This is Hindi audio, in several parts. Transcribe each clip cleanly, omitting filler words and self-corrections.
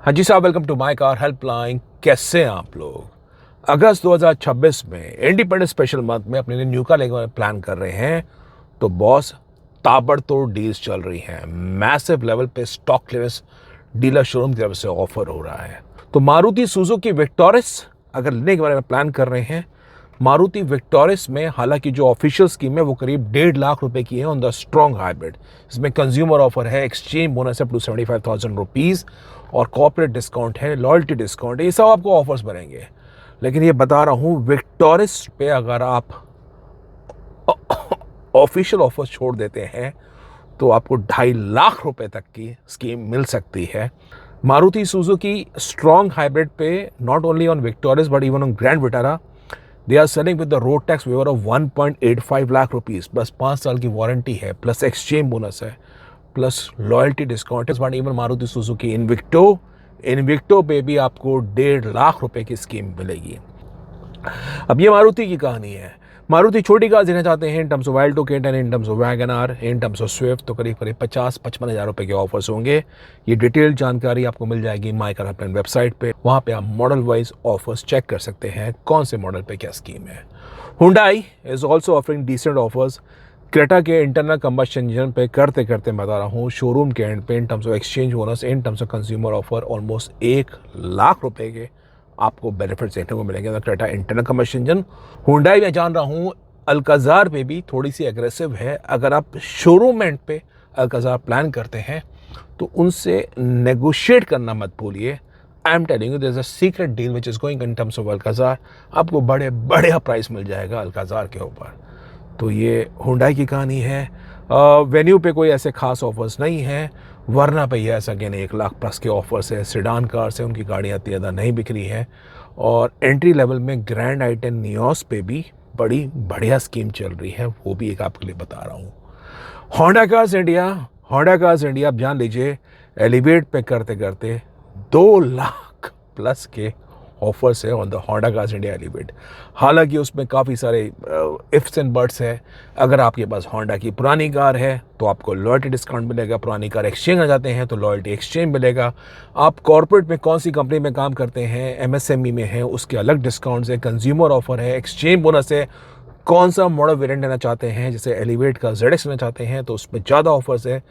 हाँ जी साहब, welcome to my car helpline. कैसे हैं आप लोग? अगस्त 2026 में इंडिपेंडेंस स्पेशल मंथ में अपने लिए न्यू कार लेने का प्लान कर रहे हैं तो बॉस ताबड़तोड़ डील्स चल रही हैं। मैसिव लेवल पे स्टॉक क्लियरेंस डीलर शोरूम की तरफ से ऑफर हो रहा है। तो मारुति सुजुकी विक्टोरिस अगर लेने के बारे में प्लान कर रहे हैं, मारुति विक्टोरिस में हालांकि जो ऑफिशियल स्कीम है वो करीब 1.5 लाख रुपए की है ऑन द स्ट्रॉन्ग हाइब्रिड। इसमें कंज्यूमर ऑफर है, एक्सचेंज बोनस है ₹275,000 और कॉर्पोरेट डिस्काउंट है, लॉयल्टी डिस्काउंट है। ये सब आपको ऑफर्स बनेंगे। लेकिन ये बता रहा हूँ, विक्टोरिस पे अगर आप ऑफिशियल ऑफर्स छोड़ देते हैं तो आपको 2.5 लाख रुपए तक की स्कीम मिल सकती है। मारुति सुजुकी स्ट्रॉन्ग हाइब्रिड पे not only on Victoris but even on Grand Vitara they are selling with the road tax waiver of 1.85 lakh rupees plus 5 साल की वारंटी है, प्लस एक्सचेंज बोनस है, प्लस लॉयल्टी डिस्काउंट है। इवन मारुति सुजुकी इनविक्टो पे भी आपको 1.5 लाख रुपए की स्कीम मिलेगी। अब ये मारुति की कहानी है। मारुति छोटी कार देना चाहते हैं in terms of Alto K10, in terms of Wagon R, in terms of Swift, तो करीब 50-55 हज़ार रुपए के ऑफर्स होंगे। ये डिटेल्ड जानकारी आपको मिल जाएगी माय कार हेल्पलाइन वेबसाइट पे। वहां पे आप मॉडल वाइज ऑफर्स चेक कर सकते हैं, कौन से मॉडल पे क्या स्कीम है। Hyundai is also offering decent offers. Creta के इंटरनल कंबशन इंजन पे करते करते बता रहा हूँ, शोरूम के एंड पे इन terms of exchange bonus, in terms of consumer offer almost 1 lakh रुपए के आपको बेनिफिट्स देखने को मिलेंगे। Creta internal combustion engine. Hyundai मैं जान रहा हूँ अल्काजार पे भी थोड़ी सी एग्रेसिव है। अगर आप शोरूम एंड पे अल्काजार प्लान करते हैं तो उनसे नेगोशिएट करना मत भूलिए। I am telling you, there is a secret deal which is going in terms of Alcazar. आपको बड़े बढ़िया प्राइस मिल जाएगा अल्काजार के ऊपर। तो ये हुंडई की कहानी है। वेन्यू पे कोई ऐसे खास ऑफर्स नहीं है, वरना पे ये अगेन 1 लाख प्लस के ऑफर्स है। सिडान कार से उनकी गाड़ियाँ इतनी ज़्यादा नहीं बिक रही हैं। और एंट्री लेवल में ग्रैंड i10 नियोस पे भी बड़ी बढ़िया स्कीम चल रही है, वो भी एक आपके लिए बता रहा हूँ। होंडा कार्स इंडिया आप जान लीजिए, एलिवेट पे करते करते 2 लाख प्लस के ऑफर्स है on the Honda cars India elevate. हालांकि उसमें काफ़ी सारे इफ्स एंड बट्स है। अगर आपके पास होंडा की पुरानी कार है तो आपको लॉयल्टी डिस्काउंट मिलेगा, पुरानी कार एक्सचेंज आ जाते हैं तो लॉयल्टी एक्सचेंज मिलेगा। आप कॉर्पोरेट में कौन सी कंपनी में काम करते हैं, MSME में है, उसके अलग डिस्काउंट्स है, कंज्यूमर ऑफर है, एक्सचेंज बोनस है। कौन सा मॉडल वेरिएंट लेना चाहते हैं, जैसे एलिवेट का ZX लेना चाहते हैं तो उसमें ज़्यादा ऑफर्स है,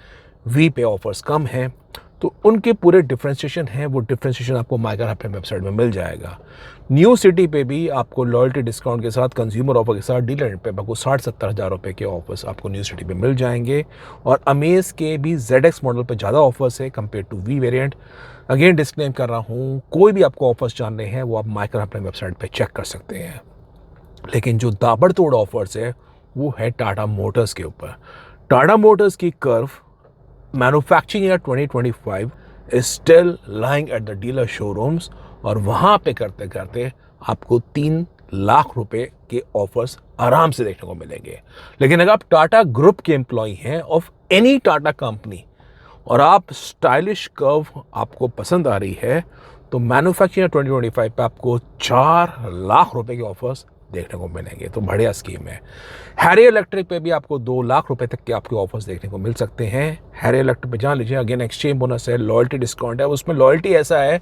वी पे ऑफर्स कम है। तो उनके पूरे डिफ्रेंशिएशन है, वो डिफ्रेंशिएशन आपको माय कार हेल्पलाइन वेबसाइट में मिल जाएगा। न्यू सिटी पे भी आपको लॉयल्टी डिस्काउंट के साथ, कंज्यूमर ऑफर के साथ, डीलर पे आपको 60-70 हज़ार रुपये के ऑफर्स आपको न्यू सिटी पे मिल जाएंगे। और अमेज के भी ZX मॉडल पे ज़्यादा ऑफर्स है compare to V variant. Again disclaim कर रहा हूँ, कोई भी आपको ऑफर्स जानने हैं वो आप माय कार हेल्पलाइन वेबसाइट पर चेक कर सकते हैं। लेकिन जो ताबड़तोड़ ऑफर्स है वो है टाटा मोटर्स के ऊपर। टाटा मोटर्स की curve manufacturing year 2025 is still lying at the dealer showrooms और वहाँ पे करते करते आपको 3 लाख रुपए के ऑफर्स आराम से देखने को मिलेंगे। लेकिन अगर आप टाटा ग्रुप के एम्प्लॉय हैं ऑफ एनी टाटा कंपनी और आप स्टाइलिश कर्व आपको पसंद आ रही है तो मैन्युफैक्चरिंग 2025 पे आपको 4 लाख रुपए के ऑफर्स देखने को मिलेंगे। तो बढ़िया स्कीम है। हैरियर इलेक्ट्रिक पे भी आपको 2 लाख रुपए तक के आपके ऑफर्स देखने को मिल सकते हैं। हैरियर इलेक्ट्रिक पे जान लीजिए, अगेन एक्सचेंज बोनस है, लॉयल्टी डिस्काउंट है। उसमें लॉयल्टी ऐसा है,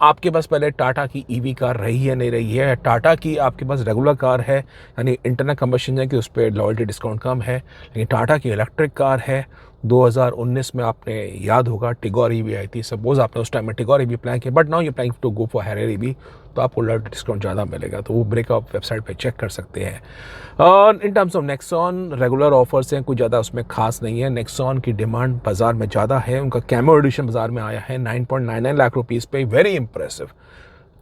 आपके पास पहले टाटा की EV कार रही है नहीं रही है, टाटा की आपके पास रेगुलर कार है यानी इंटरनल कंबशन है कि उस पर लॉयल्टी डिस्काउंट कम है। लेकिन टाटा की इलेक्ट्रिक कार है, 2019 में आपने याद होगा टिगोर EV आई थी। सपोज आपने उस टाइम में टिगोर EV प्लान किया, but now you planning to go for Harrier EV, तो आपको लॉयल्टी डिस्काउंट ज़्यादा मिलेगा। तो वो ब्रेकअप वेबसाइट पे चेक कर सकते हैं। और इन terms of Nexon regular offers हैं, कुछ ज़्यादा उसमें खास नहीं है। नेक्सॉन की डिमांड बाजार में ज़्यादा है, उनका कैमो एडिशन बाजार में आया है 9.99 लाख रुपीज़ पे, वेरी इंप्रेसिव।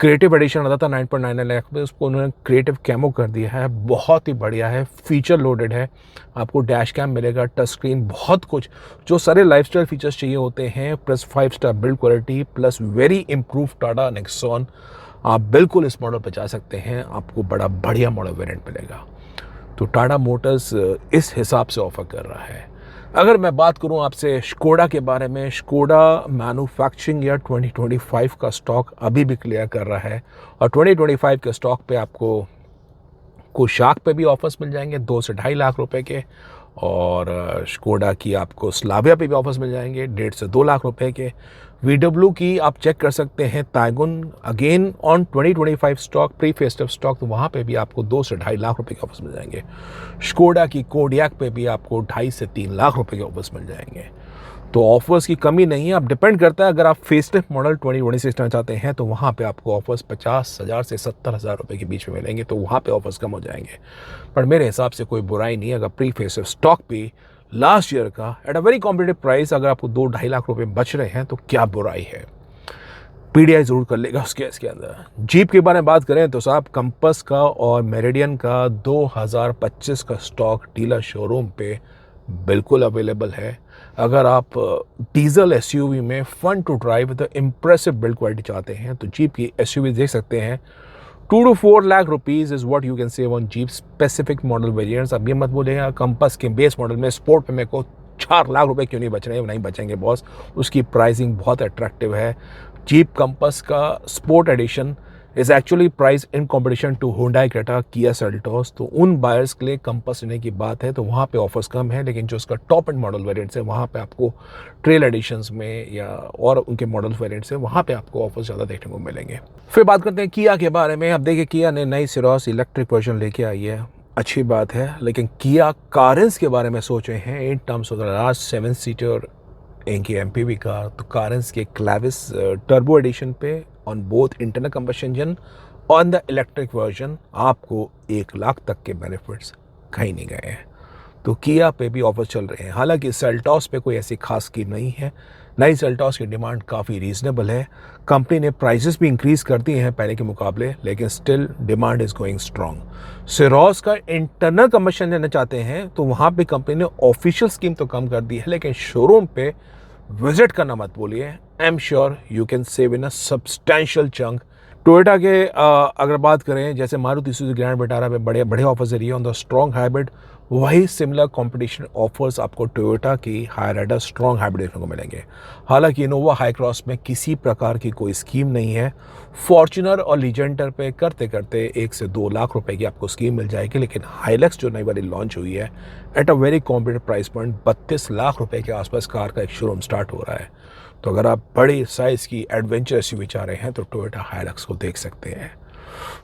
क्रिएटिव एडिशन आता था 9.99 लाख पे, उसको उन्होंने क्रिएटिव कैमो कर दिया है, बहुत ही बढ़िया है, फीचर लोडेड है। आपको डैश कैम मिलेगा, टच स्क्रीन, बहुत कुछ जो सारे लाइफस्टाइल फीचर्स चाहिए होते हैं, plus 5 star build quality, plus very improve Tata Nexon. आप बिल्कुल इस मॉडल पर जा सकते हैं, आपको बड़ा बढ़िया मॉडल वेरिएंट मिलेगा। तो टाटा मोटर्स इस हिसाब से ऑफर कर रहा है। अगर मैं बात करूं आपसे स्कोडा के बारे में, स्कोडा मैन्युफैक्चरिंग ईयर 2025 का स्टॉक अभी भी क्लियर कर रहा है और 2025 के स्टॉक पे आपको कुशाक पे भी ऑफर्स मिल जाएंगे 2 से 2.5 लाख रुपए के, और स्कोडा की आपको स्लाविया पे भी ऑफर्स मिल जाएंगे 1.5 से 2 लाख रुपए के। VW की आप चेक कर सकते हैं ताइगुन again on 2025 stock, pre festive stock, तो वहाँ पे भी आपको 2 से 2.5 लाख रुपए के ऑफर्स मिल जाएंगे। स्कोडा की कोडियाक पे भी आपको 2.5 से 3 लाख रुपए के ऑफर्स मिल जाएंगे। तो ऑफर्स की कमी नहीं है, अब डिपेंड करता है अगर आप फेसलिफ्ट मॉडल 2026 लेना चाहते हैं तो वहाँ पे आपको ऑफर्स 50,000 से 70,000 रुपये के बीच में मिलेंगे, तो वहाँ पे ऑफर्स कम हो जाएंगे। पर मेरे हिसाब से कोई बुराई नहीं है अगर प्री फेसलिफ्ट स्टॉक भी लास्ट ईयर का at a very competitive price अगर आपको 2-2.5 लाख रुपये बच रहे हैं तो क्या बुराई है। PDI ज़रूर कर लेगा उस केस के अंदर। जीप के बारे में बात करें तो साहब कंपस का और मेरिडियन का 2025 का स्टॉक डीलर शोरूम पे बिल्कुल अवेलेबल है। अगर आप डीजल एसयूवी में fun to drive with impressive build quality चाहते हैं तो जीप की एसयूवी देख सकते हैं। 2 to 4 lakh rupees is what you can save on jeep specific model variants. अब ये मत बोलेगा कंपस के बेस मॉडल में स्पोर्ट पे मेरे को 4 लाख रुपए क्यों नहीं बच रहे हैं, नहीं बचेंगे बॉस, उसकी प्राइसिंग बहुत अट्रैक्टिव है। जीप कंपस का sport edition is actually price in competition to Hyundai Creta, Kia Seltos, तो उन बायर्स के लिए कंपस लेने की बात है तो वहाँ पे ऑफर्स कम है। लेकिन जो उसका टॉप एंड मॉडल वेरिएंट्स है वहाँ पे आपको ट्रेल एडिशंस में या और उनके मॉडल वेरिएंट्स है वहाँ पे आपको ऑफर्स ज़्यादा देखने को मिलेंगे। फिर बात करते हैं किया के बारे में। अब देखिए किया ने नई सिरोस इलेक्ट्रिक वर्जन लेके आई है, अच्छी बात है, लेकिन किया कारेंस के बारे में सोच रहे हैं in terms of the last 7 seater इनकी MPV कार, तो कारेंस के क्लेविस टर्बो एडिशन पे on both internal combustion engine on the electric version आपको 1 लाख तक के बेनिफिट्स कहीं नहीं गए हैं। तो किया पे भी ऑफर चल रहे हैं। हालांकि सेल्टॉस पे कोई ऐसी खास स्कीम नहीं है, नई सेल्टॉस की डिमांड काफ़ी रीजनेबल है। कंपनी ने प्राइसेस भी इंक्रीज़ कर दिए हैं पहले के मुकाबले, लेकिन still demand is going strong. Syros का इंटरनल कंबशन लेना चाहते हैं तो वहाँ पे कंपनी ने ऑफिशियल स्कीम तो कम कर दी है, लेकिन शोरूम पे विजिट करना मत बोलिए। I am sure you can save in a substantial chunk. Toyota के अगर बात करें जैसे मारुति सुजुकी ग्रैंड विटारा में बड़े बड़े ऑफर्स दे रही है ऑन द स्ट्रॉन्ग हाइब्रिड, वही सिमिलर कंपटीशन ऑफर्स आपको टोयोटा की हाईराइडर स्ट्रॉन्ग हाइब्रिड देखने को मिलेंगे। हालांकि इनोवा हाई क्रॉस में किसी प्रकार की कोई स्कीम नहीं है। फॉर्च्यूनर और लीजेंडर पे करते करते 1 से 2 लाख रुपए की आपको स्कीम मिल जाएगी, लेकिन हाइलक्स जो नई वाली लॉन्च हुई है at a very competitive price point 32 lakh रुपए के आसपास कार का एक शोरूम स्टार्ट हो रहा है। तो अगर आप बड़ी साइज़ की एडवेंचर एसयूवी चाह रहे हैं तो टोयोटा हाइलक्स को देख सकते हैं।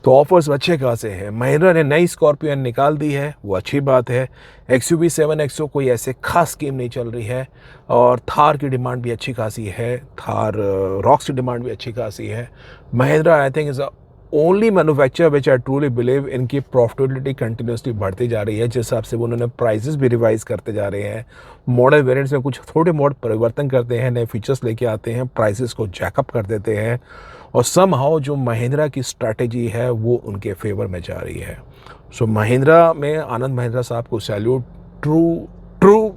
तो ऑफर्स अच्छे खासे हैं। महिंद्रा ने नई स्कॉर्पियन निकाल दी है, वो अच्छी बात है। XUV 7XO कोई ऐसे खास स्कीम नहीं चल रही है, और थार की डिमांड भी अच्छी खासी है, थार रॉक्स की डिमांड भी अच्छी खासी है। Mahindra I think is a only manufacture which I truly believe इनकी प्रॉफिटेबिलिटी कंटिन्यूसली बढ़ती जा रही है, जिस हिसाब से वो उन्होंने प्राइसेस भी रिवाइज करते जा रहे हैं। मॉडल वेरिएंट्स में कुछ थोड़े मोड़ परिवर्तन करते हैं, नए फीचर्स लेके आते हैं, प्राइसेस को जैकअप कर देते हैं, और समहाउ जो महिंद्रा की स्ट्रैटेजी है वो उनके फेवर में जा रही है। सो महिंद्रा में आनंद महिंद्रा साहब को सैल्यूट। ट्रू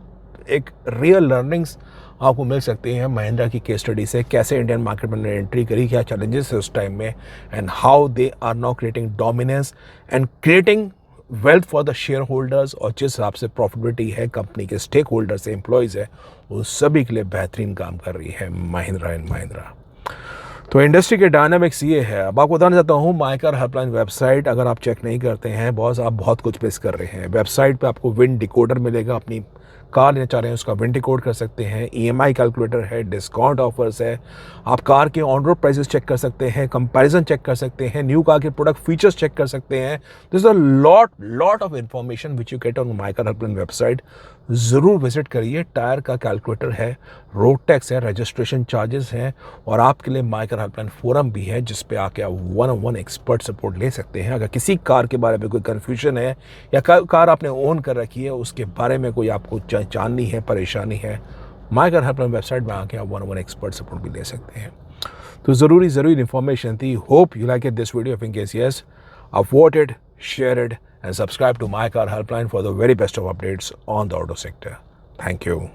एक रियल लर्निंग्स आपको मिल सकती हैं महिंद्रा की केस स्टडी से, कैसे इंडियन मार्केट में एंट्री करी, क्या चैलेंजेस है उस टाइम में, and how they are now creating dominance and creating wealth for the share holders, और जिस हिसाब से प्रॉफिटेबिलिटी है कंपनी के स्टेक होल्डर्स है, एम्प्लॉयज़ है, उन सभी के लिए बेहतरीन काम कर रही है महिंद्रा एंड महिंद्रा। तो इंडस्ट्री के डायनामिक्स ये है। अब आपको बताना चाहता हूँ माय कार हेल्पलाइन वेबसाइट अगर आप चेक नहीं करते हैं बॉस, आप बहुत कुछ मिस कर रहे हैं। वेबसाइट पे आपको विंड डिकोडर मिलेगा, अपनी कार लेना चाह रहे हैं उसका विंड डिकोड कर सकते हैं, EMI कैलकुलेटर है, डिस्काउंट ऑफर्स है, आप कार के ऑन रोड प्राइसेस चेक कर सकते हैं, कंपैरिजन चेक कर सकते हैं, न्यू कार के प्रोडक्ट फीचर्स चेक कर सकते हैं। This is a lot of information which you get on my car helpline website. ज़रूर विजिट करिए। टायर का कैलकुलेटर है, रोड टैक्स है, रजिस्ट्रेशन चार्जेस हैं, और आपके लिए माय कार हेल्पलाइन फोरम भी है जिस पे आके आप 1-on-1 एक्सपर्ट सपोर्ट ले सकते हैं। अगर किसी कार के बारे में कोई कन्फ्यूजन है या कार आपने ओन कर रखी है उसके बारे में कोई आपको जाननी है, परेशानी है, माय कार हेल्पलाइन वेबसाइट में आके आप 1-on-1 एक्सपर्ट सपोर्ट भी ले सकते हैं। तो ज़रूरी इन्फॉर्मेशन थी। Hope you like it this video. In case yes, what it, share it and subscribe to My Car Helpline for the very best of updates on the auto sector. Thank you.